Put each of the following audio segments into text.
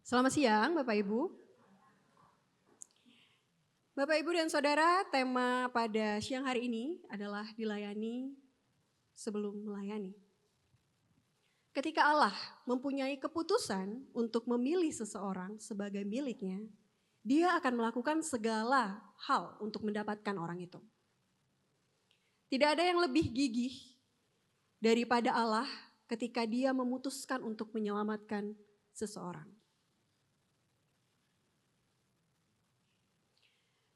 Selamat siang Bapak Ibu. Bapak Ibu dan Saudara, tema pada siang hari ini adalah dilayani sebelum melayani. Ketika Allah mempunyai keputusan untuk memilih seseorang sebagai miliknya, Dia akan melakukan segala hal untuk mendapatkan orang itu. Tidak ada yang lebih gigih daripada Allah ketika Dia memutuskan untuk menyelamatkan seseorang.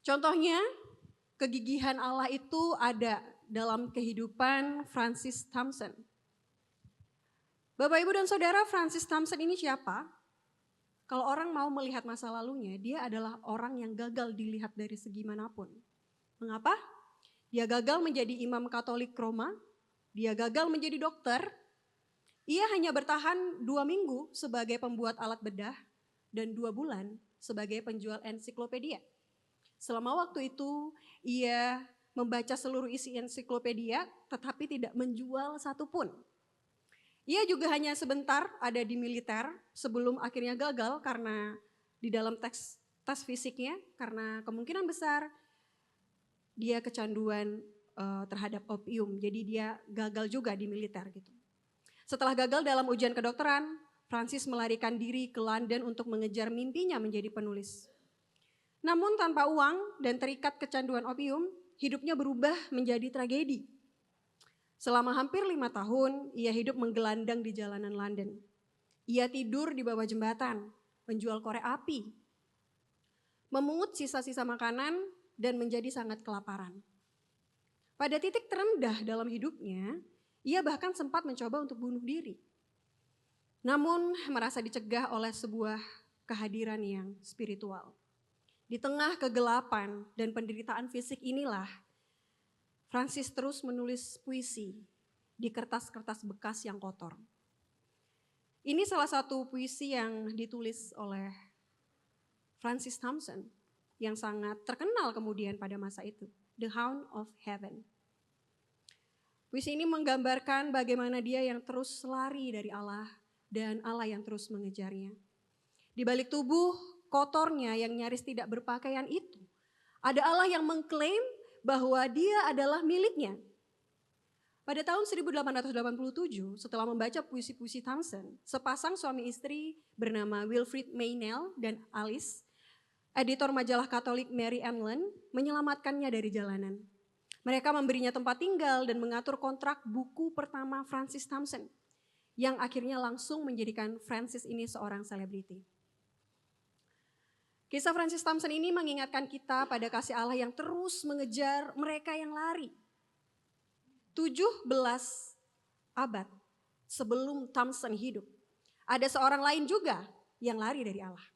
Contohnya, kegigihan Allah itu ada dalam kehidupan Francis Thompson. Bapak, Ibu, dan Saudara, Francis Thompson ini siapa? Kalau orang mau melihat masa lalunya, dia adalah orang yang gagal dilihat dari segi manapun. Mengapa? Dia gagal menjadi imam Katolik Roma, dia gagal menjadi dokter, ia hanya bertahan 2 minggu sebagai pembuat alat bedah dan 2 bulan sebagai penjual ensiklopedia. Selama waktu itu ia membaca seluruh isi ensiklopedia tetapi tidak menjual satupun. Ia juga hanya sebentar ada di militer sebelum akhirnya gagal karena di dalam tes fisiknya karena kemungkinan besar dia kecanduan terhadap opium. Jadi dia gagal juga di militer gitu. Setelah gagal dalam ujian kedokteran, Francis melarikan diri ke London untuk mengejar mimpinya menjadi penulis. Namun tanpa uang dan terikat kecanduan opium, hidupnya berubah menjadi tragedi. Selama hampir 5 tahun, ia hidup menggelandang di jalanan London. Ia tidur di bawah jembatan, menjual korek api, memungut sisa-sisa makanan, dan menjadi sangat kelaparan. Pada titik terendah dalam hidupnya, ia bahkan sempat mencoba untuk bunuh diri. Namun merasa dicegah oleh sebuah kehadiran yang spiritual. Di tengah kegelapan dan penderitaan fisik inilah, Francis terus menulis puisi di kertas-kertas bekas yang kotor. Ini salah satu puisi yang ditulis oleh Francis Thompson yang sangat terkenal kemudian pada masa itu, The Hound of Heaven. Puisi ini menggambarkan bagaimana dia yang terus lari dari Allah dan Allah yang terus mengejarnya. Di balik tubuh kotornya yang nyaris tidak berpakaian itu, ada Allah yang mengklaim bahwa dia adalah miliknya. Pada tahun 1887, setelah membaca puisi-puisi Thompson, sepasang suami istri bernama Wilfrid Meynell dan Alice, editor majalah Katolik Mary Emlen, menyelamatkannya dari jalanan. Mereka memberinya tempat tinggal dan mengatur kontrak buku pertama Francis Thompson, yang akhirnya langsung menjadikan Francis ini seorang selebriti. Kisah Francis Thompson ini mengingatkan kita pada kasih Allah yang terus mengejar mereka yang lari. 17 abad sebelum Thompson hidup, ada seorang lain juga yang lari dari Allah.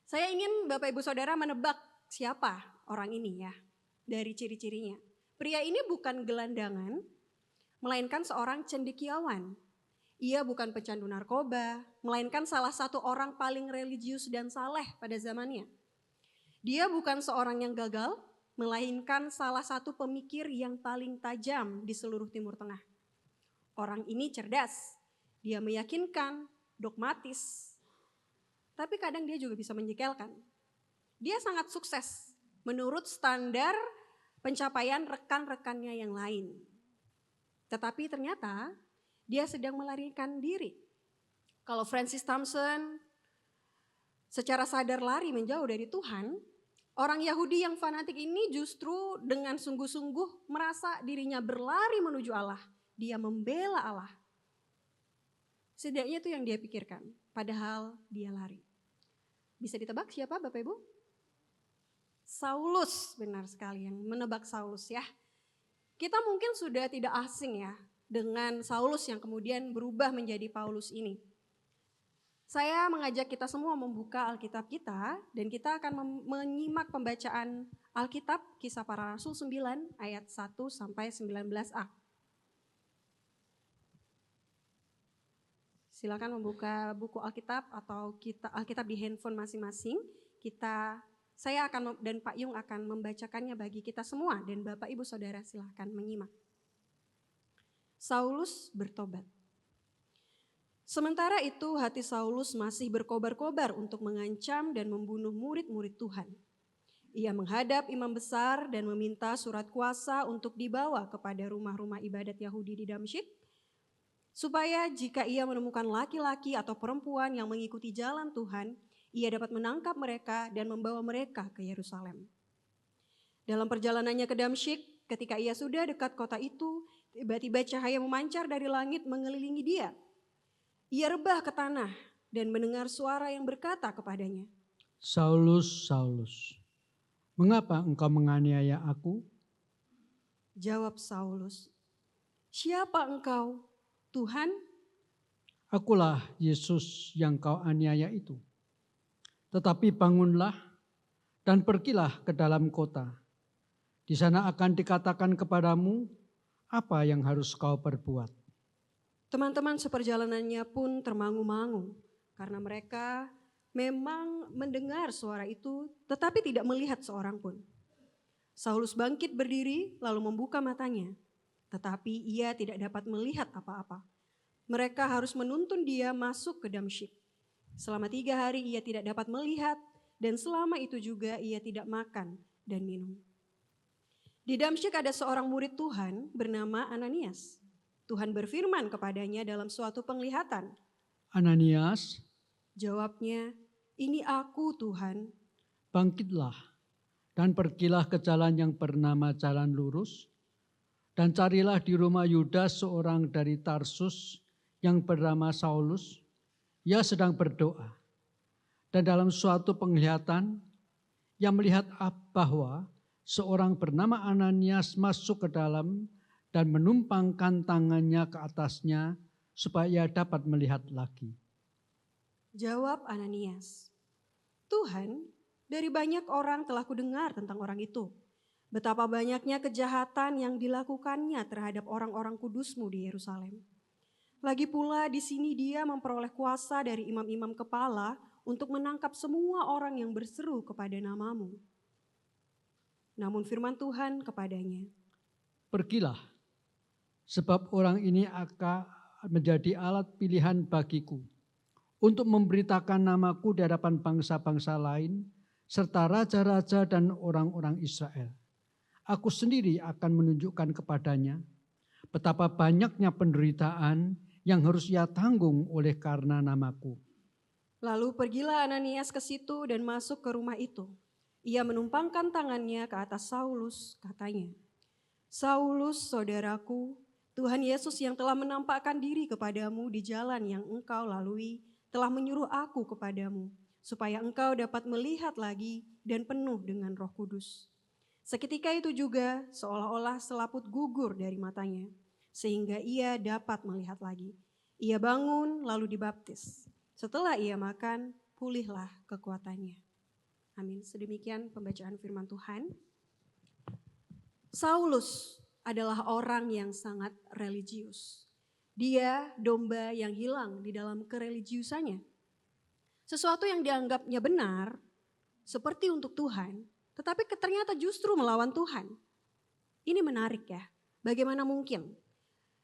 Saya ingin Bapak Ibu Saudara menebak siapa orang ini ya, dari ciri-cirinya. Pria ini bukan gelandangan, melainkan seorang cendekiawan. Ia bukan pecandu narkoba, melainkan salah satu orang paling religius dan saleh pada zamannya. Dia bukan seorang yang gagal, melainkan salah satu pemikir yang paling tajam di seluruh Timur Tengah. Orang ini cerdas, dia meyakinkan, dogmatis, tapi kadang dia juga bisa menyekelkan. Dia sangat sukses menurut standar pencapaian rekan-rekannya yang lain. Tetapi ternyata dia sedang melarikan diri. Kalau Francis Thompson secara sadar lari menjauh dari Tuhan, orang Yahudi yang fanatik ini justru dengan sungguh-sungguh merasa dirinya berlari menuju Allah. Dia membela Allah. Setidaknya itu yang dia pikirkan, padahal dia lari. Bisa ditebak siapa Bapak Ibu? Saulus, benar sekali yang menebak Saulus ya. Kita mungkin sudah tidak asing ya dengan Saulus yang kemudian berubah menjadi Paulus ini. Saya mengajak kita semua membuka Alkitab kita dan kita akan menyimak pembacaan Alkitab Kisah Para Rasul 9 ayat 1 sampai 19a. Silakan membuka buku Alkitab atau Alkitab di handphone masing-masing. Saya akan dan Pak Yung akan membacakannya bagi kita semua dan Bapak Ibu Saudara silakan menyimak. Saulus bertobat. Sementara itu hati Saulus masih berkobar-kobar untuk mengancam dan membunuh murid-murid Tuhan. Ia menghadap imam besar dan meminta surat kuasa untuk dibawa kepada rumah-rumah ibadat Yahudi di Damsyik, supaya jika ia menemukan laki-laki atau perempuan yang mengikuti jalan Tuhan, ia dapat menangkap mereka dan membawa mereka ke Yerusalem. Dalam perjalanannya ke Damsyik, ketika ia sudah dekat kota itu, tiba-tiba cahaya memancar dari langit mengelilingi dia. Ia rebah ke tanah dan mendengar suara yang berkata kepadanya, Saulus, Saulus, mengapa engkau menganiaya aku? Jawab Saulus, siapa engkau, Tuhan? Akulah Yesus yang kau aniaya itu. Tetapi bangunlah dan pergilah ke dalam kota. Di sana akan dikatakan kepadamu apa yang harus kau perbuat. Teman-teman seperjalanannya pun termangu-mangu karena mereka memang mendengar suara itu tetapi tidak melihat seorang pun. Saulus bangkit berdiri lalu membuka matanya, tetapi ia tidak dapat melihat apa-apa. Mereka harus menuntun dia masuk ke Damsyik. Selama 3 hari ia tidak dapat melihat dan selama itu juga ia tidak makan dan minum. Di Damsyik ada seorang murid Tuhan bernama Ananias. Tuhan berfirman kepadanya dalam suatu penglihatan. Ananias, Jawabnya, ini aku Tuhan. bangkitlah dan pergilah ke jalan yang bernama Jalan Lurus, dan carilah di rumah Yudas seorang dari Tarsus yang bernama Saulus. Ia sedang berdoa. Dan dalam suatu penglihatan, ia melihat bahwa seorang bernama Ananias masuk ke dalam dan menumpangkan tangannya ke atasnya supaya dapat melihat lagi. Jawab Ananias, Tuhan, dari banyak orang telah kudengar tentang orang itu. Betapa banyaknya kejahatan yang dilakukannya terhadap orang-orang kudus-Mu di Yerusalem. Lagi pula di sini dia memperoleh kuasa dari imam-imam kepala untuk menangkap semua orang yang berseru kepada nama-Mu. Namun firman Tuhan kepadanya, pergilah, sebab orang ini akan menjadi alat pilihan bagiku untuk memberitakan namaku di hadapan bangsa-bangsa lain serta raja-raja dan orang-orang Israel. Aku sendiri akan menunjukkan kepadanya betapa banyaknya penderitaan yang harus ia tanggung oleh karena namaku. Lalu pergilah Ananias ke situ dan masuk ke rumah itu. Ia menumpangkan tangannya ke atas Saulus, katanya, Saulus, saudaraku, Tuhan Yesus yang telah menampakkan diri kepadamu di jalan yang engkau lalui, telah menyuruh aku kepadamu, supaya engkau dapat melihat lagi dan penuh dengan Roh Kudus. Seketika itu juga seolah-olah selaput gugur dari matanya, sehingga ia dapat melihat lagi. Ia bangun lalu dibaptis. Setelah ia makan, pulihlah kekuatannya. Amin. Sedemikian pembacaan firman Tuhan. Saulus adalah orang yang sangat religius. Dia domba yang hilang di dalam kereligiusannya. Sesuatu yang dianggapnya benar, seperti untuk Tuhan, tetapi ternyata justru melawan Tuhan. Ini menarik ya, bagaimana mungkin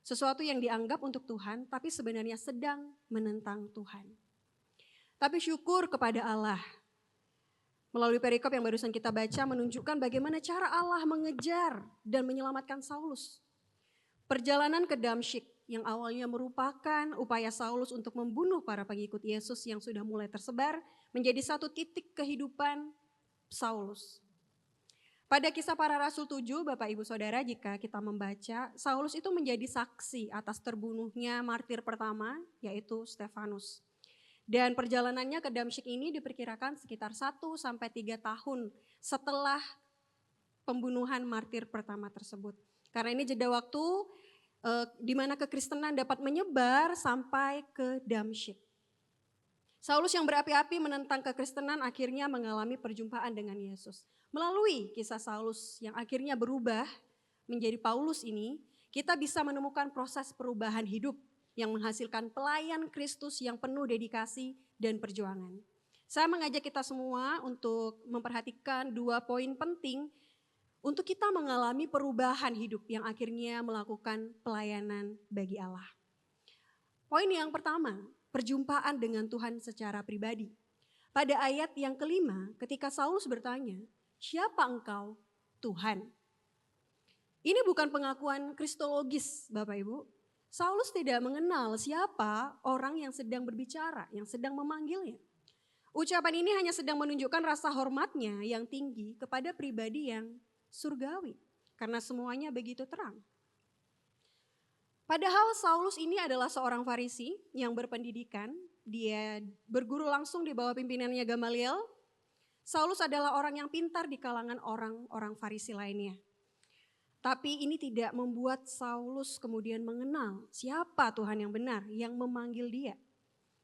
sesuatu yang dianggap untuk Tuhan, tapi sebenarnya sedang menentang Tuhan. Tapi syukur kepada Allah, melalui perikop yang barusan kita baca menunjukkan bagaimana cara Allah mengejar dan menyelamatkan Saulus. Perjalanan ke Damsyik yang awalnya merupakan upaya Saulus untuk membunuh para pengikut Yesus yang sudah mulai tersebar menjadi satu titik kehidupan Saulus. Pada Kisah Para Rasul 7, Bapak Ibu Saudara, jika kita membaca, Saulus itu menjadi saksi atas terbunuhnya martir pertama, yaitu Stefanus. Dan perjalanannya ke Damsyik ini diperkirakan sekitar 1-3 tahun setelah pembunuhan martir pertama tersebut. Karena ini jeda waktu di mana kekristenan dapat menyebar sampai ke Damsyik. Saulus yang berapi-api menentang kekristenan akhirnya mengalami perjumpaan dengan Yesus. Melalui kisah Saulus yang akhirnya berubah menjadi Paulus ini, kita bisa menemukan proses perubahan hidup yang menghasilkan pelayan Kristus yang penuh dedikasi dan perjuangan. Saya mengajak kita semua untuk memperhatikan 2 poin penting untuk kita mengalami perubahan hidup yang akhirnya melakukan pelayanan bagi Allah. Poin yang pertama, perjumpaan dengan Tuhan secara pribadi. Pada ayat yang kelima, ketika Saulus bertanya, "Siapa engkau, Tuhan?" Ini bukan pengakuan kristologis, Bapak Ibu. Saulus tidak mengenal siapa orang yang sedang berbicara, yang sedang memanggilnya. Ucapan ini hanya sedang menunjukkan rasa hormatnya yang tinggi kepada pribadi yang surgawi, karena semuanya begitu terang. Padahal Saulus ini adalah seorang Farisi yang berpendidikan, dia berguru langsung di bawah pimpinannya Gamaliel. Saulus adalah orang yang pintar di kalangan orang-orang Farisi lainnya. Tapi ini tidak membuat Saulus kemudian mengenal siapa Tuhan yang benar yang memanggil dia.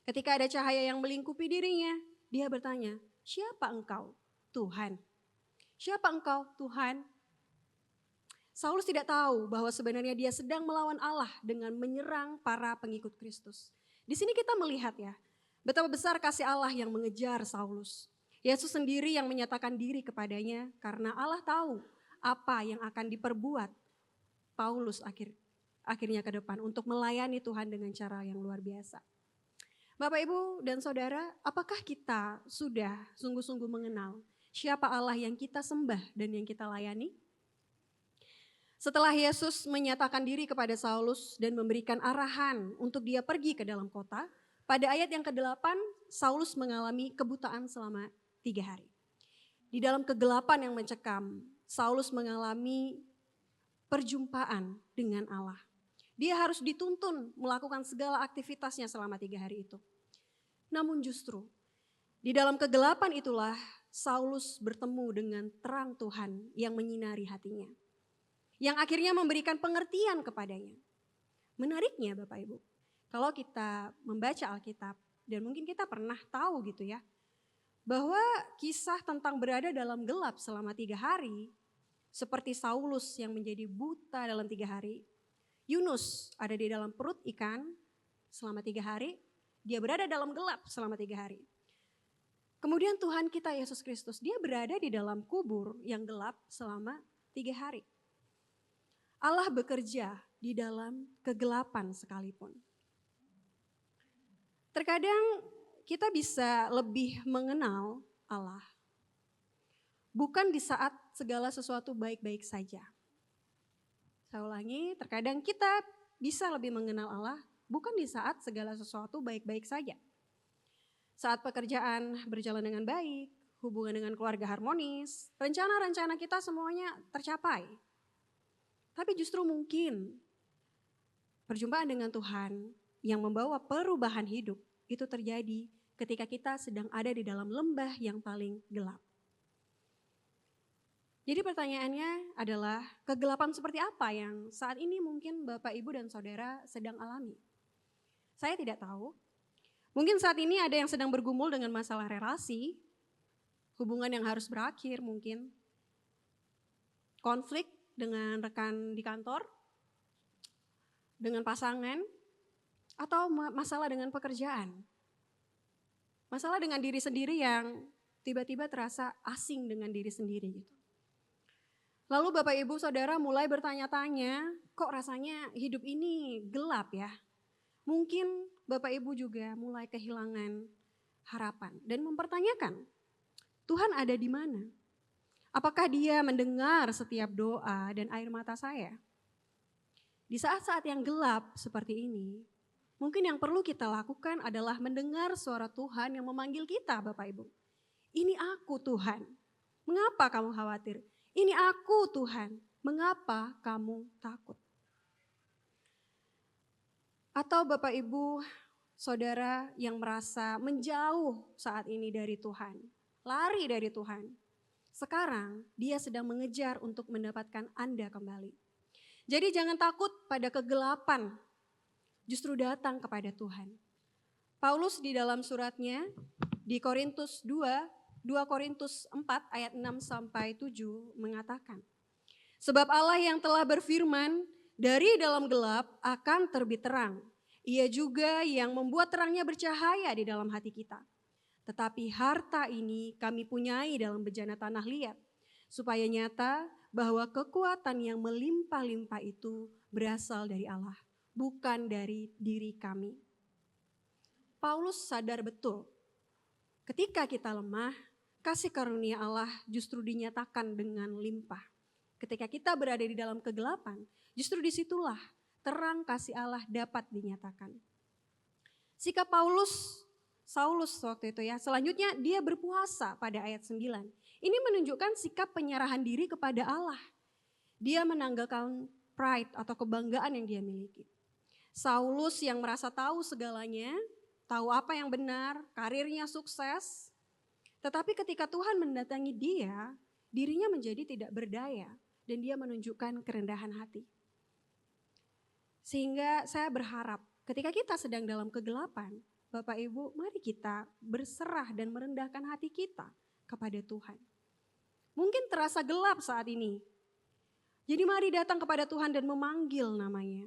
Ketika ada cahaya yang melingkupi dirinya, dia bertanya, "Siapa engkau, Tuhan?" "Siapa engkau, Tuhan?" Saulus tidak tahu bahwa sebenarnya dia sedang melawan Allah dengan menyerang para pengikut Kristus. Di sini kita melihat ya, betapa besar kasih Allah yang mengejar Saulus. Yesus sendiri yang menyatakan diri kepadanya karena Allah tahu apa yang akan diperbuat Paulus akhirnya ke depan untuk melayani Tuhan dengan cara yang luar biasa. Bapak, Ibu, dan Saudara, apakah kita sudah sungguh-sungguh mengenal siapa Allah yang kita sembah dan yang kita layani? Setelah Yesus menyatakan diri kepada Saulus dan memberikan arahan untuk dia pergi ke dalam kota, pada ayat yang ke-8 Saulus mengalami kebutaan selama 3 hari. Di dalam kegelapan yang mencekam, Saulus mengalami perjumpaan dengan Allah. Dia harus dituntun melakukan segala aktivitasnya selama 3 hari itu. Namun justru di dalam kegelapan itulah Saulus bertemu dengan terang Tuhan yang menyinari hatinya, yang akhirnya memberikan pengertian kepadanya. Menariknya Bapak Ibu, kalau kita membaca Alkitab, dan mungkin kita pernah tahu gitu ya, bahwa kisah tentang berada dalam gelap selama 3 hari, seperti Saulus yang menjadi buta dalam 3 hari, Yunus ada di dalam perut ikan selama 3 hari, dia berada dalam gelap selama 3 hari. Kemudian Tuhan kita Yesus Kristus, dia berada di dalam kubur yang gelap selama 3 hari. Allah bekerja di dalam kegelapan sekalipun. Terkadang kita bisa lebih mengenal Allah bukan di saat segala sesuatu baik-baik saja. Saya ulangi, terkadang kita bisa lebih mengenal Allah bukan di saat segala sesuatu baik-baik saja. Saat pekerjaan berjalan dengan baik, hubungan dengan keluarga harmonis, rencana-rencana kita semuanya tercapai. Tapi justru mungkin perjumpaan dengan Tuhan yang membawa perubahan hidup itu terjadi ketika kita sedang ada di dalam lembah yang paling gelap. Jadi pertanyaannya adalah kegelapan seperti apa yang saat ini mungkin Bapak, Ibu, dan Saudara sedang alami? Saya tidak tahu. Mungkin saat ini ada yang sedang bergumul dengan masalah relasi, hubungan yang harus berakhir mungkin, konflik dengan rekan di kantor, dengan pasangan, atau masalah dengan pekerjaan. Masalah dengan diri sendiri yang tiba-tiba terasa asing dengan diri sendiri gitu. Lalu Bapak, Ibu, Saudara mulai bertanya-tanya, kok rasanya hidup ini gelap ya? Mungkin Bapak, Ibu juga mulai kehilangan harapan dan mempertanyakan, Tuhan ada di mana? Apakah Dia mendengar setiap doa dan air mata saya? Di saat-saat yang gelap seperti ini, mungkin yang perlu kita lakukan adalah mendengar suara Tuhan yang memanggil kita, Bapak Ibu. Ini aku Tuhan, mengapa kamu khawatir? Ini aku Tuhan, mengapa kamu takut? Atau Bapak, Ibu, Saudara yang merasa menjauh saat ini dari Tuhan, lari dari Tuhan. Sekarang dia sedang mengejar untuk mendapatkan Anda kembali. Jadi jangan takut pada kegelapan, justru datang kepada Tuhan. Paulus di dalam suratnya di Korintus 2 Korintus 4 ayat 6 sampai 7 mengatakan, sebab Allah yang telah berfirman, dari dalam gelap akan terbit terang. Ia juga yang membuat terangnya bercahaya di dalam hati kita. Tetapi harta ini kami punyai dalam bejana tanah liat, supaya nyata bahwa kekuatan yang melimpah-limpah itu berasal dari Allah, bukan dari diri kami. Paulus sadar betul ketika kita lemah, kasih karunia Allah justru dinyatakan dengan limpah. Ketika kita berada di dalam kegelapan, justru disitulah terang kasih Allah dapat dinyatakan. Sikap Saulus waktu itu ya, selanjutnya dia berpuasa pada ayat 9. Ini menunjukkan sikap penyerahan diri kepada Allah. Dia menanggalkan pride atau kebanggaan yang dia miliki. Saulus yang merasa tahu segalanya, tahu apa yang benar, karirnya sukses. Tetapi ketika Tuhan mendatangi dia, dirinya menjadi tidak berdaya dan dia menunjukkan kerendahan hati. Sehingga saya berharap ketika kita sedang dalam kegelapan, Bapak Ibu, mari kita berserah dan merendahkan hati kita kepada Tuhan. Mungkin terasa gelap saat ini. Jadi mari datang kepada Tuhan dan memanggil namanya.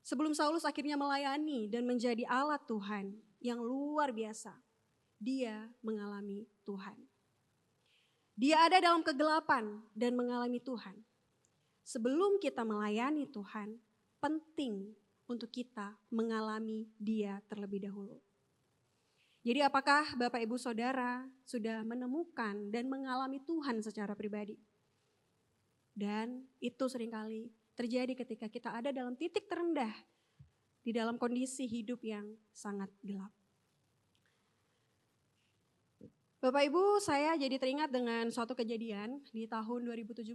Sebelum Saulus akhirnya melayani dan menjadi alat Tuhan yang luar biasa, dia mengalami Tuhan. Dia ada dalam kegelapan dan mengalami Tuhan. Sebelum kita melayani Tuhan, penting untuk kita mengalami Dia terlebih dahulu. Jadi apakah Bapak Ibu Saudara sudah menemukan dan mengalami Tuhan secara pribadi? Dan itu seringkali terjadi ketika kita ada dalam titik terendah, di dalam kondisi hidup yang sangat gelap. Bapak Ibu, saya jadi teringat dengan suatu kejadian di tahun 2017.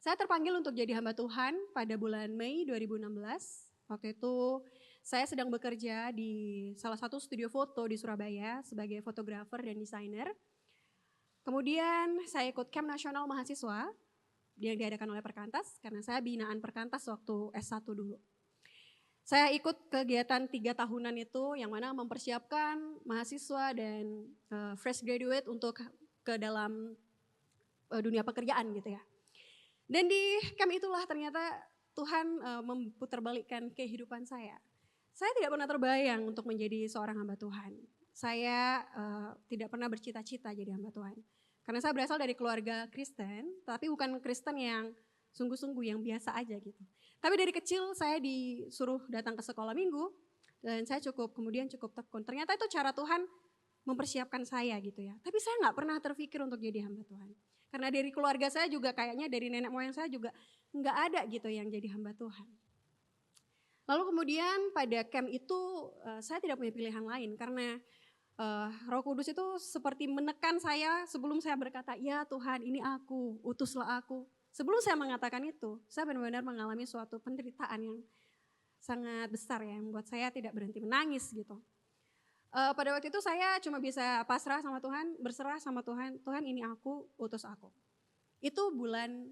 Saya terpanggil untuk jadi hamba Tuhan pada bulan Mei 2016. Waktu itu saya sedang bekerja di salah satu studio foto di Surabaya sebagai fotografer dan desainer. Kemudian saya ikut camp nasional mahasiswa yang diadakan oleh Perkantas karena saya binaan Perkantas waktu S1 dulu. Saya ikut kegiatan 3 tahunan itu yang mana mempersiapkan mahasiswa dan fresh graduate untuk ke dalam dunia pekerjaan gitu ya. Dan di camp itulah ternyata Tuhan memutarbalikkan kehidupan saya. Saya tidak pernah terbayang untuk menjadi seorang hamba Tuhan. Saya tidak pernah bercita-cita jadi hamba Tuhan. Karena saya berasal dari keluarga Kristen, tapi bukan Kristen yang sungguh-sungguh, yang biasa aja gitu. Tapi dari kecil saya disuruh datang ke sekolah minggu, dan saya kemudian cukup tekun. Ternyata itu cara Tuhan mempersiapkan saya gitu ya. Tapi saya gak pernah terpikir untuk jadi hamba Tuhan. Karena dari keluarga saya juga kayaknya dari nenek moyang saya juga nggak ada gitu yang jadi hamba Tuhan. Lalu kemudian pada camp itu saya tidak punya pilihan lain karena Roh Kudus itu seperti menekan saya sebelum saya berkata, ya Tuhan ini aku, utuslah aku. Sebelum saya mengatakan itu, saya benar-benar mengalami suatu penderitaan yang sangat besar ya, yang membuat saya tidak berhenti menangis gitu. Pada waktu itu saya cuma bisa pasrah sama Tuhan, berserah sama Tuhan, Tuhan ini aku, utus aku. Itu bulan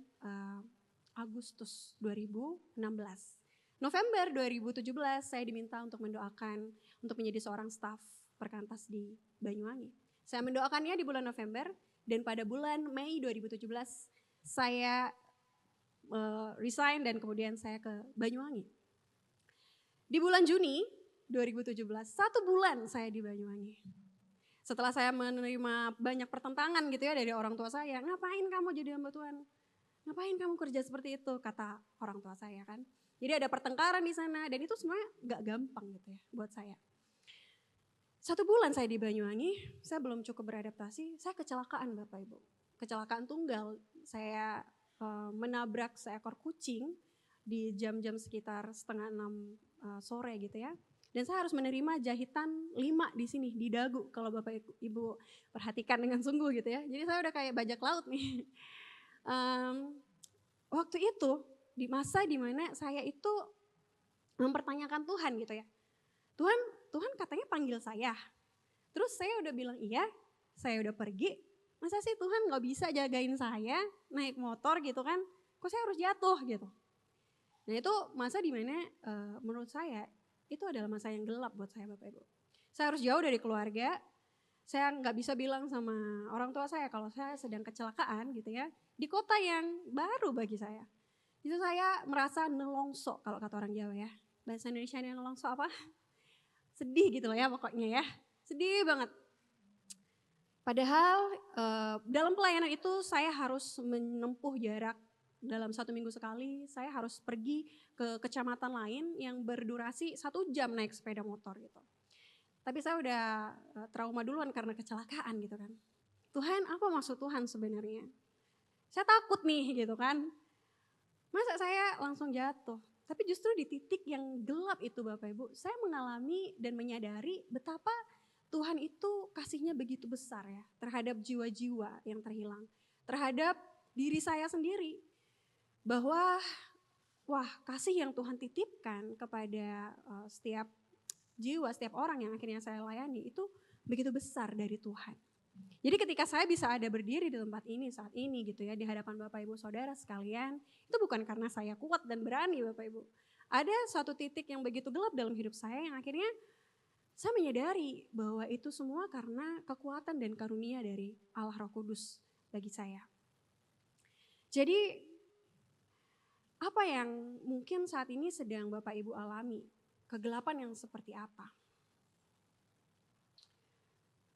Agustus 2016. November 2017 saya diminta untuk mendoakan untuk menjadi seorang staf Perkantas di Banyuwangi. Saya mendoakannya di bulan November dan pada bulan Mei 2017 saya resign dan kemudian saya ke Banyuwangi. Di bulan Juni 2017, 1 bulan saya di Banyuwangi. Setelah saya menerima banyak pertentangan gitu ya dari orang tua saya, ngapain kamu jadi hamba Tuhan? Ngapain kamu kerja seperti itu? Kata orang tua saya kan. Jadi ada pertengkaran di sana dan itu sebenarnya gak gampang gitu ya buat saya. 1 bulan saya di Banyuwangi, saya belum cukup beradaptasi, saya kecelakaan Bapak Ibu. Kecelakaan tunggal, saya menabrak seekor kucing di jam-jam sekitar 5:30 sore gitu ya. Dan saya harus menerima jahitan 5 di sini, di dagu kalau Bapak Ibu perhatikan dengan sungguh gitu ya. Jadi saya udah kayak bajak laut nih. Waktu itu di masa dimana saya itu mempertanyakan Tuhan gitu ya. Tuhan katanya panggil saya. Terus saya udah bilang iya, saya udah pergi. Masa sih Tuhan gak bisa jagain saya naik motor gitu kan. Kok saya harus jatuh gitu. Nah itu masa dimana menurut saya itu adalah masa yang gelap buat saya Bapak Ibu. Saya harus jauh dari keluarga, saya gak bisa bilang sama orang tua saya kalau saya sedang kecelakaan gitu ya. Di kota yang baru bagi saya. Itu saya merasa nelongso kalau kata orang Jawa ya. Bahasa Indonesia yang nelongso apa? Sedih gitu loh ya pokoknya ya. Sedih banget. Padahal dalam pelayanan itu saya harus menempuh jarak dalam 1 minggu sekali saya harus pergi ke kecamatan lain yang berdurasi 1 jam naik sepeda motor gitu. Tapi saya udah trauma duluan karena kecelakaan gitu kan. Tuhan, apa maksud Tuhan sebenarnya? Saya takut nih gitu kan. Masa saya langsung jatuh? Tapi justru di titik yang gelap itu Bapak Ibu, saya mengalami dan menyadari betapa Tuhan itu kasihnya begitu besar ya terhadap jiwa-jiwa yang terhilang. Terhadap diri saya sendiri. Bahwa wah kasih yang Tuhan titipkan kepada setiap jiwa, setiap orang yang akhirnya saya layani itu begitu besar dari Tuhan. Jadi ketika saya bisa ada berdiri di tempat ini saat ini gitu ya di hadapan Bapak Ibu Saudara sekalian, itu bukan karena saya kuat dan berani Bapak Ibu. Ada suatu titik yang begitu gelap dalam hidup saya yang akhirnya saya menyadari bahwa itu semua karena kekuatan dan karunia dari Allah Roh Kudus bagi saya. Jadi apa yang mungkin saat ini sedang Bapak Ibu alami? Kegelapan yang seperti apa?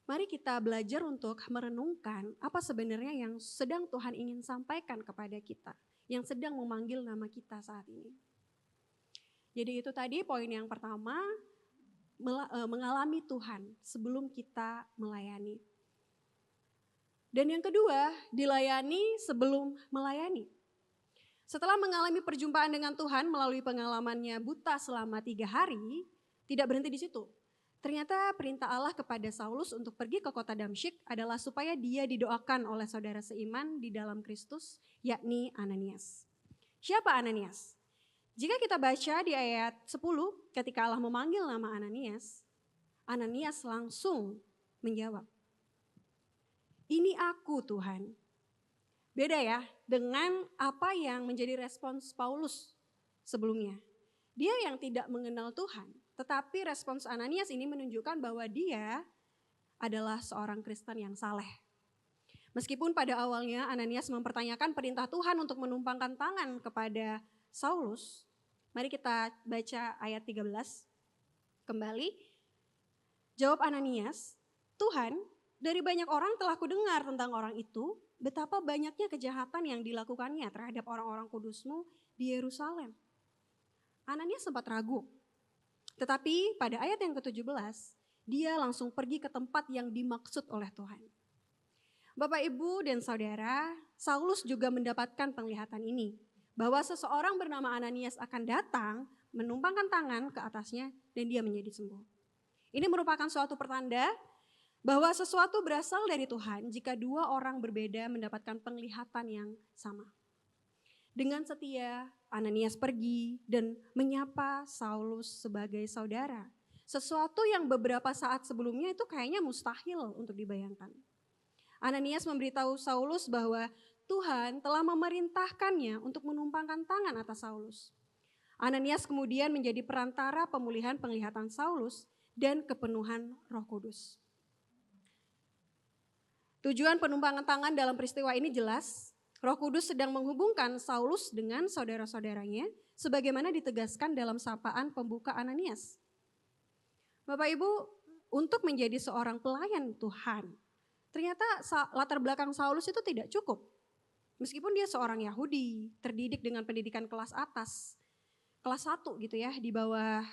Mari kita belajar untuk merenungkan apa sebenarnya yang sedang Tuhan ingin sampaikan kepada kita. Yang sedang memanggil nama kita saat ini. Jadi itu tadi poin yang pertama, mengalami Tuhan sebelum kita melayani. Dan yang kedua, dilayani sebelum melayani. Setelah mengalami perjumpaan dengan Tuhan melalui pengalamannya buta selama 3 hari, tidak berhenti di situ. Ternyata perintah Allah kepada Saulus untuk pergi ke kota Damsyik adalah supaya dia didoakan oleh saudara seiman di dalam Kristus, yakni Ananias. Siapa Ananias? Jika kita baca di ayat 10, ketika Allah memanggil nama Ananias, Ananias langsung menjawab, "Ini aku Tuhan." Beda ya dengan apa yang menjadi respons Paulus sebelumnya. Dia yang tidak mengenal Tuhan, tetapi respons Ananias ini menunjukkan bahwa dia adalah seorang Kristen yang saleh. Meskipun pada awalnya Ananias mempertanyakan perintah Tuhan untuk menumpangkan tangan kepada Saulus, mari kita baca ayat 13 kembali. Jawab Ananias, "Tuhan, dari banyak orang telah kudengar tentang orang itu, betapa banyaknya kejahatan yang dilakukannya terhadap orang-orang kudus-Mu di Yerusalem." Ananias sempat ragu. Tetapi pada ayat yang ke-17, dia langsung pergi ke tempat yang dimaksud oleh Tuhan. Bapak, Ibu, dan Saudara, Saulus juga mendapatkan penglihatan ini. Bahwa seseorang bernama Ananias akan datang, menumpangkan tangan ke atasnya, dan dia menjadi sembuh. Ini merupakan suatu pertanda bahwa sesuatu berasal dari Tuhan jika 2 orang berbeda mendapatkan penglihatan yang sama. Dengan setia, Ananias pergi dan menyapa Saulus sebagai saudara. Sesuatu yang beberapa saat sebelumnya itu kayaknya mustahil untuk dibayangkan. Ananias memberitahu Saulus bahwa Tuhan telah memerintahkannya untuk menumpangkan tangan atas Saulus. Ananias kemudian menjadi perantara pemulihan penglihatan Saulus dan kepenuhan Roh Kudus. Tujuan penumpangan tangan dalam peristiwa ini jelas. Roh Kudus sedang menghubungkan Saulus dengan saudara-saudaranya sebagaimana ditegaskan dalam sapaan pembuka Ananias. Bapak Ibu, untuk menjadi seorang pelayan Tuhan, ternyata latar belakang Saulus itu tidak cukup. Meskipun dia seorang Yahudi, terdidik dengan pendidikan kelas atas, kelas 1 gitu ya, di bawah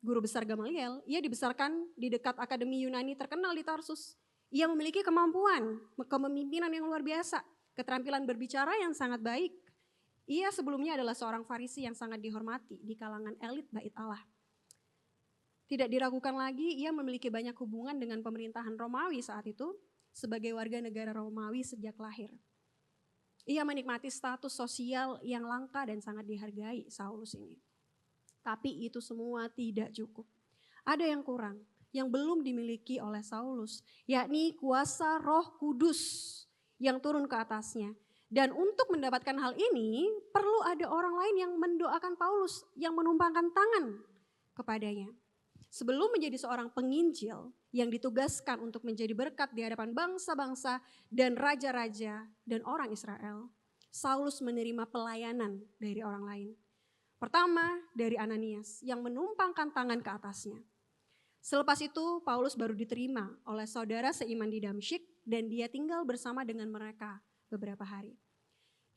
guru besar Gamaliel, ia dibesarkan di dekat Akademi Yunani terkenal di Tarsus. Ia memiliki kemampuan, kepemimpinan yang luar biasa, keterampilan berbicara yang sangat baik. Ia sebelumnya adalah seorang Farisi yang sangat dihormati di kalangan elit Bait Allah. Tidak diragukan lagi, ia memiliki banyak hubungan dengan pemerintahan Romawi saat itu sebagai warga negara Romawi sejak lahir. Ia menikmati status sosial yang langka dan sangat dihargai Saulus ini. Tapi itu semua tidak cukup. Ada yang kurang, yang belum dimiliki oleh Saulus, yakni kuasa Roh Kudus yang turun ke atasnya. Dan untuk mendapatkan hal ini, perlu ada orang lain yang mendoakan Paulus, yang menumpangkan tangan kepadanya. Sebelum menjadi seorang penginjil yang ditugaskan untuk menjadi berkat di hadapan bangsa-bangsa dan raja-raja dan orang Israel, Saulus menerima pelayanan dari orang lain. Pertama dari Ananias yang menumpangkan tangan ke atasnya. Selepas itu Paulus baru diterima oleh saudara seiman di Damsyik dan dia tinggal bersama dengan mereka beberapa hari.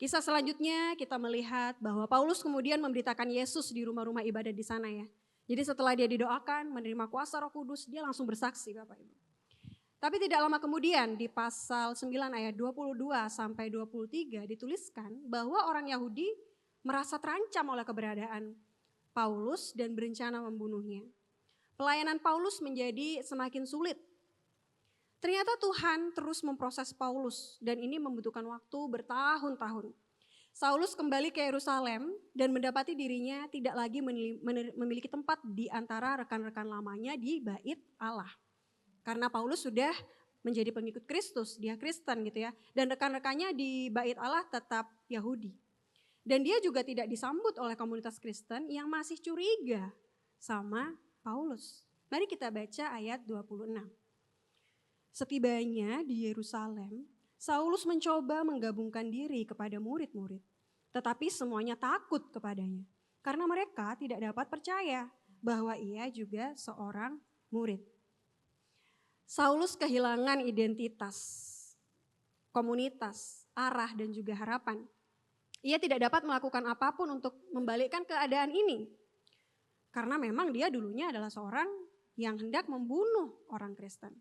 Kisah selanjutnya kita melihat bahwa Paulus kemudian memberitakan Yesus di rumah-rumah ibadah di sana ya. Jadi setelah dia didoakan, menerima kuasa Roh Kudus, dia langsung bersaksi Bapak Ibu. Tapi tidak lama kemudian di pasal 9 ayat 22 sampai 23 dituliskan bahwa orang Yahudi merasa terancam oleh keberadaan Paulus dan berencana membunuhnya. Pelayanan Paulus menjadi semakin sulit. Ternyata Tuhan terus memproses Paulus dan ini membutuhkan waktu bertahun-tahun. Saulus kembali ke Yerusalem dan mendapati dirinya tidak lagi memiliki tempat di antara rekan-rekan lamanya di bait Allah. Karena Paulus sudah menjadi pengikut Kristus, dia Kristen gitu ya. Dan rekan-rekannya di bait Allah tetap Yahudi. Dan dia juga tidak disambut oleh komunitas Kristen yang masih curiga sama Paulus. Mari kita baca ayat 26. Setibanya di Yerusalem, Saulus mencoba menggabungkan diri kepada murid-murid. Tetapi semuanya takut kepadanya. Karena mereka tidak dapat percaya bahwa ia juga seorang murid. Saulus kehilangan identitas, komunitas, arah dan juga harapan. Ia tidak dapat melakukan apapun untuk membalikkan keadaan ini. Karena memang dia dulunya adalah seorang yang hendak membunuh orang Kristen.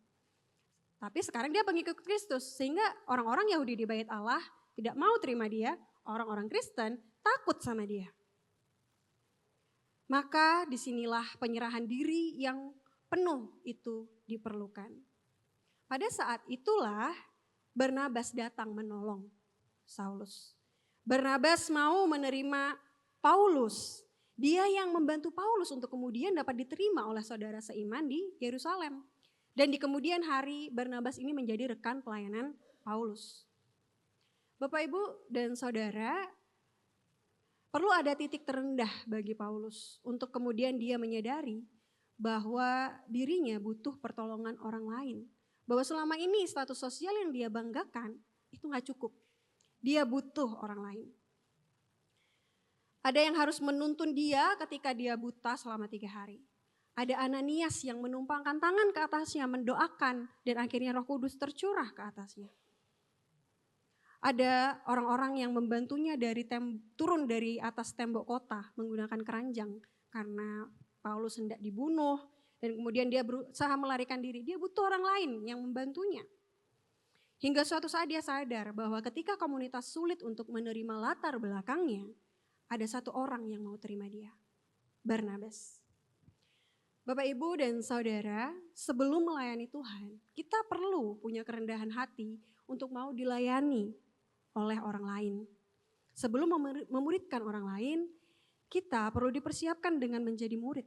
Tapi sekarang dia pengikut Kristus sehingga orang-orang Yahudi di bait Allah tidak mau terima dia, orang-orang Kristen takut sama dia. Maka disinilah penyerahan diri yang penuh itu diperlukan. Pada saat itulah Barnabas datang menolong Saulus. Barnabas mau menerima Paulus. Dia yang membantu Paulus untuk kemudian dapat diterima oleh saudara seiman di Yerusalem. Dan di kemudian hari Barnabas ini menjadi rekan pelayanan Paulus. Bapak Ibu dan Saudara, perlu ada titik terendah bagi Paulus untuk kemudian dia menyadari bahwa dirinya butuh pertolongan orang lain. Bahwa selama ini status sosial yang dia banggakan itu gak cukup. Dia butuh orang lain. Ada yang harus menuntun dia ketika dia buta selama 3 hari. Ada Ananias yang menumpangkan tangan ke atasnya, mendoakan dan akhirnya Roh Kudus tercurah ke atasnya. Ada orang-orang yang membantunya turun dari atas tembok kota menggunakan keranjang karena Paulus hendak dibunuh dan kemudian dia berusaha melarikan diri. Dia butuh orang lain yang membantunya. Hingga suatu saat dia sadar bahwa ketika komunitas sulit untuk menerima latar belakangnya, ada satu orang yang mau terima dia, Barnabas. Bapak, Ibu, dan Saudara, sebelum melayani Tuhan, kita perlu punya kerendahan hati untuk mau dilayani oleh orang lain. Sebelum memuridkan orang lain, kita perlu dipersiapkan dengan menjadi murid.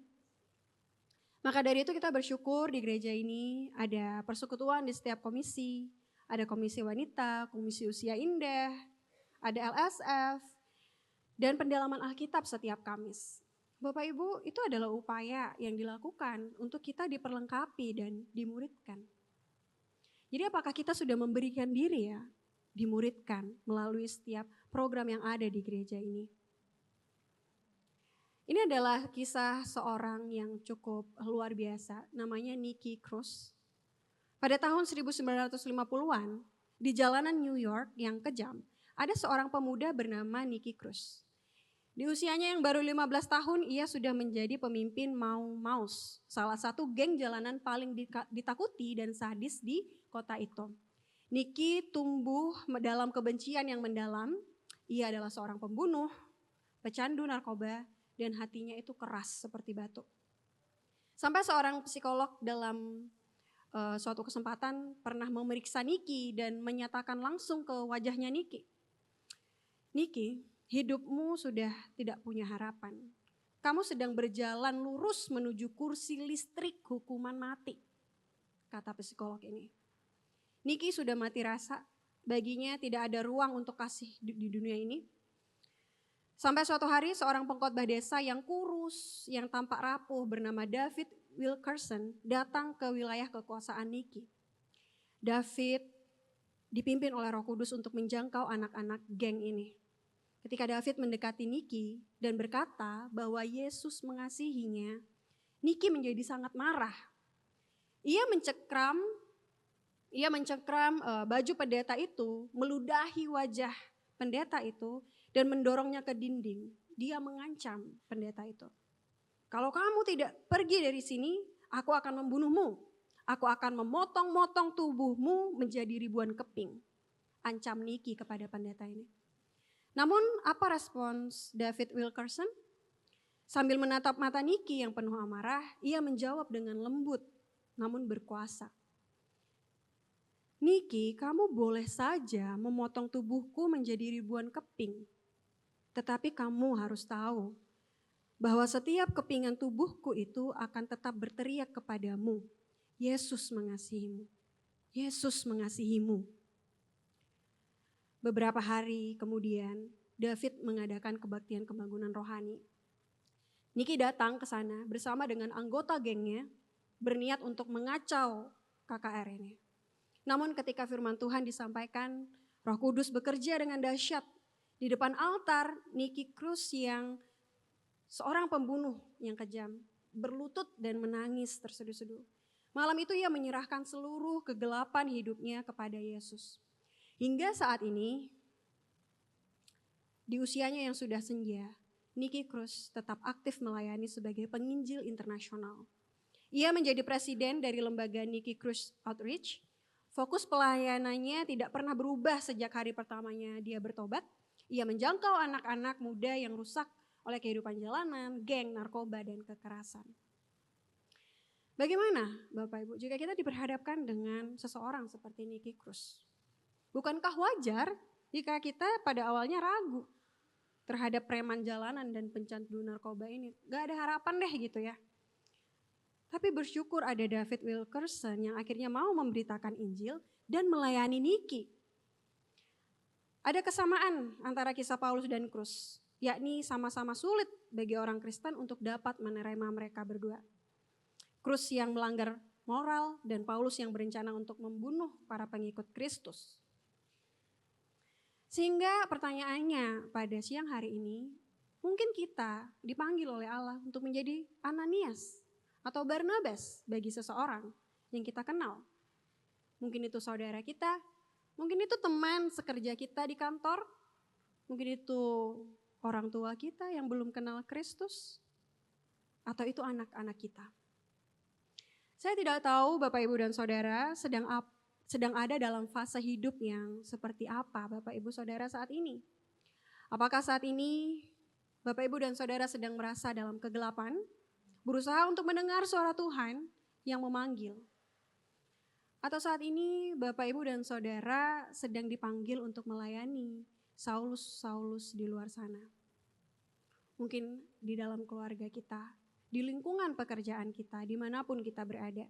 Maka dari itu kita bersyukur di gereja ini ada persekutuan di setiap komisi, ada komisi wanita, komisi usia indah, ada LSF, dan pendalaman Alkitab setiap Kamis. Bapak Ibu, itu adalah upaya yang dilakukan untuk kita diperlengkapi dan dimuridkan. Jadi apakah kita sudah memberikan diri ya, dimuridkan melalui setiap program yang ada di gereja ini? Ini adalah kisah seorang yang cukup luar biasa, namanya Nicky Cruz. Pada tahun 1950-an, di jalanan New York yang kejam, ada seorang pemuda bernama Nicky Cruz. Di usianya yang baru 15 tahun, ia sudah menjadi pemimpin Mau Maus, salah satu geng jalanan paling ditakuti dan sadis di kota itu. Nicky tumbuh dalam kebencian yang mendalam, ia adalah seorang pembunuh, pecandu narkoba, dan hatinya itu keras seperti batu. Sampai seorang psikolog dalam suatu kesempatan pernah memeriksa Nicky dan menyatakan langsung ke wajahnya Nicky, "Nicky, hidupmu sudah tidak punya harapan. Kamu sedang berjalan lurus menuju kursi listrik hukuman mati," kata psikolog ini. Nicky sudah mati rasa, baginya tidak ada ruang untuk kasih di dunia ini. Sampai suatu hari seorang pengkhotbah desa yang kurus, yang tampak rapuh bernama David Wilkerson datang ke wilayah kekuasaan Nicky. David dipimpin oleh Roh Kudus untuk menjangkau anak-anak geng ini. Ketika David mendekati Nicky dan berkata bahwa Yesus mengasihinya, Nicky menjadi sangat marah. Ia mencengkram baju pendeta itu, meludahi wajah pendeta itu dan mendorongnya ke dinding. Dia mengancam pendeta itu. Kalau kamu tidak pergi dari sini, aku akan membunuhmu. Aku akan memotong-motong tubuhmu menjadi ribuan keping. Ancam Nicky kepada pendeta ini. Namun apa respons David Wilkerson? Sambil menatap mata Nicky yang penuh amarah, ia menjawab dengan lembut namun berkuasa. Nicky, kamu boleh saja memotong tubuhku menjadi ribuan keping. Tetapi kamu harus tahu bahwa setiap kepingan tubuhku itu akan tetap berteriak kepadamu. Yesus mengasihimu. Yesus mengasihimu. Beberapa hari kemudian, David mengadakan kebaktian pembangunan rohani. Nicky datang ke sana bersama dengan anggota gengnya, berniat untuk mengacau KKR ini. Namun ketika firman Tuhan disampaikan, Roh Kudus bekerja dengan dahsyat. Di depan altar, Nicky Cruz yang seorang pembunuh yang kejam, berlutut dan menangis terseduh-seduh. Malam itu ia menyerahkan seluruh kegelapan hidupnya kepada Yesus. Hingga saat ini, di usianya yang sudah senja, Nicky Cruz tetap aktif melayani sebagai penginjil internasional. Ia menjadi presiden dari lembaga Nicky Cruz Outreach. Fokus pelayanannya tidak pernah berubah sejak hari pertamanya dia bertobat. Ia menjangkau anak-anak muda yang rusak oleh kehidupan jalanan, geng, narkoba, dan kekerasan. Bagaimana Bapak Ibu jika kita diperhadapkan dengan seseorang seperti Nicky Cruz? Bukankah wajar jika kita pada awalnya ragu terhadap preman jalanan dan pencandu narkoba ini? Gak ada harapan deh gitu ya. Tapi bersyukur ada David Wilkerson yang akhirnya mau memberitakan Injil dan melayani Nicky. Ada kesamaan antara kisah Paulus dan Cruz, yakni sama-sama sulit bagi orang Kristen untuk dapat menerima mereka berdua. Cruz yang melanggar moral dan Paulus yang berencana untuk membunuh para pengikut Kristus. Sehingga pertanyaannya pada siang hari ini, mungkin kita dipanggil oleh Allah untuk menjadi Ananias atau Barnabas bagi seseorang yang kita kenal. Mungkin itu saudara kita, mungkin itu teman sekerja kita di kantor, mungkin itu orang tua kita yang belum kenal Kristus, atau itu anak-anak kita. Saya tidak tahu Bapak Ibu dan Saudara sedang ada dalam fase hidup yang seperti apa Bapak Ibu Saudara saat ini. Apakah saat ini Bapak Ibu dan Saudara sedang merasa dalam kegelapan, berusaha untuk mendengar suara Tuhan yang memanggil? Atau saat ini Bapak Ibu dan Saudara sedang dipanggil untuk melayani Saulus-Saulus di luar sana? Mungkin di dalam keluarga kita, di lingkungan pekerjaan kita, dimanapun kita berada.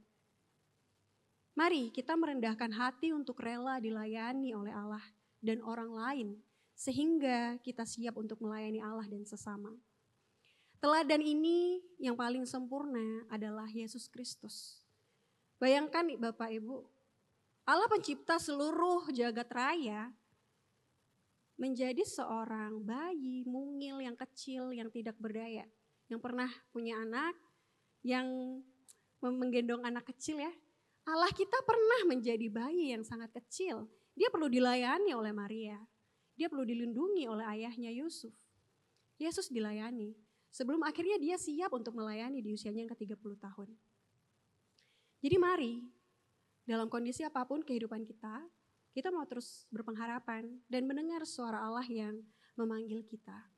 Mari kita merendahkan hati untuk rela dilayani oleh Allah dan orang lain, sehingga kita siap untuk melayani Allah dan sesama. Teladan ini yang paling sempurna adalah Yesus Kristus. Bayangkan Bapak Ibu, Allah pencipta seluruh jagat raya menjadi seorang bayi mungil yang kecil yang tidak berdaya. Yang pernah punya anak, yang menggendong anak kecil ya. Allah kita pernah menjadi bayi yang sangat kecil. Dia perlu dilayani oleh Maria. Dia perlu dilindungi oleh ayahnya Yusuf. Yesus dilayani. Sebelum akhirnya dia siap untuk melayani di usianya yang ke-30 tahun. Jadi mari, dalam kondisi apapun kehidupan kita mau terus berpengharapan dan mendengar suara Allah yang memanggil kita.